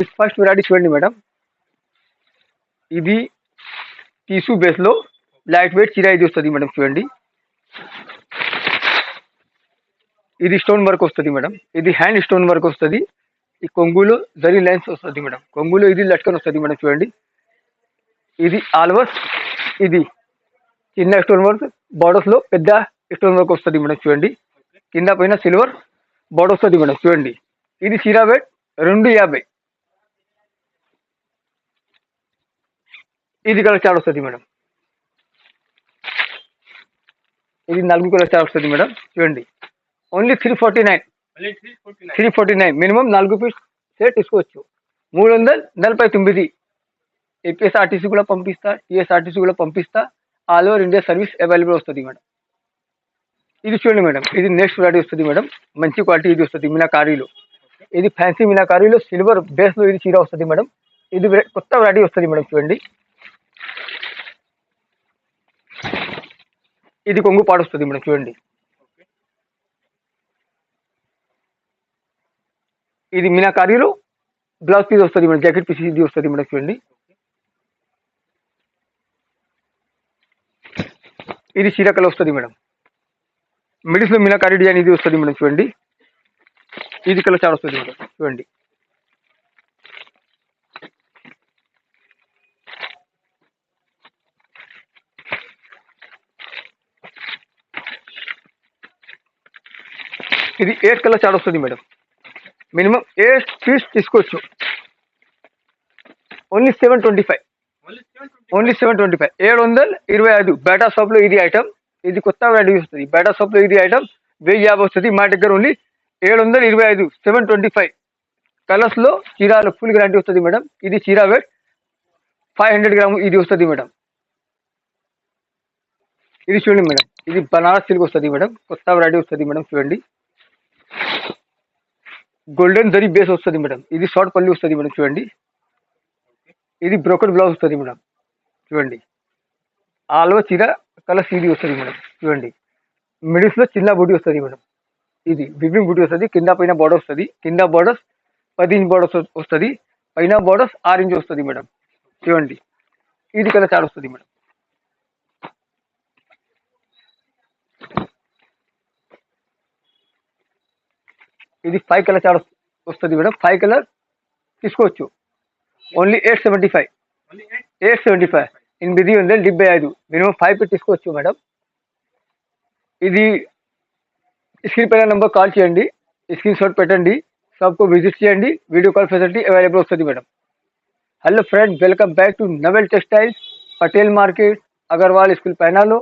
First variety చూడండి madam. ఇది tissue బేస్లో లైట్ వెయిట్ చీర ఇది వస్తుంది మేడం. చూడండి, ఇది స్టోన్ వర్క్ వస్తుంది మేడం. ఇది హ్యాండ్ స్టోన్ వర్క్ వస్తుంది. ఈ కొంగులో జరీ లైన్స్ వస్తుంది మేడం. కొంగులో ఇది లట్కన్ వస్తుంది మేడం. చూడండి, ఇది ఆల్వర్స్, ఇది చిన్న స్టోన్ వర్క్, బార్డర్స్ లో పెద్ద స్టోన్ వర్క్ వస్తుంది మేడం. చూడండి, కింద పైన సిల్వర్ బార్డర్ వస్తుంది మేడం. చూడండి, ఇది చీర వెయిట్ 250. ఇది కలర్ చార్ట్ వస్తుంది మేడం. ఇది 4 కలర్ చార్ట్ వస్తుంది మేడం. చూడండి, ఓన్లీ 349. 349 మినిమం 4 పీస్ సెట్ తీసుకోవచ్చు. 349. ఏపీఎస్ఆర్టీసీ కూడా పంపిస్తా, టీఎస్ఆర్టీసీ కూడా పంపిస్తా. All over India service available వస్తుంది మేడం. ఇది చూడండి మేడం, ఇది నెక్స్ట్ వెరైటీ వస్తుంది మేడం. మంచి క్వాలిటీ ఇది వస్తుంది మీనాకారీలో. ఇది ఫ్యాన్సీ మీనాకారీలో సిల్వర్ బేస్ లో ఇది చీర వస్తుంది మేడం. ఇది కొత్త వెరైటీ వస్తుంది మేడం. చూడండి, ఇది కొంగు పాడు వస్తుంది మేడం. చూడండి, ఇది మీనాకారీలో బ్లౌజ్ పీస్ వస్తుంది మేడం. జాకెట్ పీస్ ఇది వస్తుంది మేడం. చూడండి, ఇది చీర కలర్ వస్తుంది మేడం. మిడిల్స్ లో మీనాకారీ డిజైన్ ఇది వస్తుంది మేడం. చూడండి, ఇది కలర్ చాలా వస్తుంది మేడం. చూడండి, ఇది 8 కలర్ చార్ట్ వస్తుంది మేడం. మినిమం 8 పీస్ తీసుకోవచ్చు. ఓన్లీ 725. ఓన్లీ 725. 725 బేటా షాప్ లో ఇది ఐటమ్. ఇది కొత్త వెరైటీ వస్తుంది. బేటా షాప్ లో ఇది ఐటమ్ 1050 వస్తుంది. మా దగ్గర ఓన్లీ 725. 725 కలర్స్ లో చీరాలో ఫుల్ గ్యారంటీ వస్తుంది మేడం. ఇది చీరా వెయిట్ 500 గ్రామ్ ఇది వస్తుంది మేడం. ఇది చూడండి మేడం, ఇది బనారస్ సిల్క్ వస్తుంది మేడం. కొత్త వెరైటీ వస్తుంది మేడం. చూడండి, గోల్డెన్ జరీ బేస్ వస్తుంది మేడం. ఇది షార్ట్ పల్లి వస్తుంది మేడం. చూడండి, ఇది బ్రోకెడ్ బ్లౌజ్ వస్తుంది మేడం. చూడండి, ఆల్ ఓవర్ చీర కలర్స్ ఇది వస్తుంది మేడం. చూడండి, మిడిల్స్ లో చిన్న బూటీ వస్తుంది మేడం. ఇది వివింగ్ బూటీ వస్తుంది. కింద పైన బార్డర్ వస్తుంది. కింద బార్డర్స్ 10 ఇంచ్ బార్డర్స్ వస్తుంది. పైన బార్డర్స్ 6 ఇంచ్ వస్తుంది మేడం. చూడండి, ఇది కలర్ చార్ట్ వస్తుంది మేడం. ఇది 5 కలర్ చార్ట్ వస్తుంది మేడం. 5 కలర్ తీసుకోవచ్చు. ఓన్లీ 875. 875. 875 మినిమం 5 పీస్ తీసుకోవచ్చు మేడం. ఇది స్క్రీన్ పైన నెంబర్ కాల్ చేయండి, స్క్రీన్ షాట్ పెట్టండి, షాప్కు విజిట్ చేయండి. వీడియో కాల్ ఫెసిలిటీ అవైలబుల్ వస్తుంది madam. Hello friend, welcome back to Naval textiles, Patel market, Agarwal school पैनालो,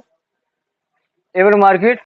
एवर मार्केट,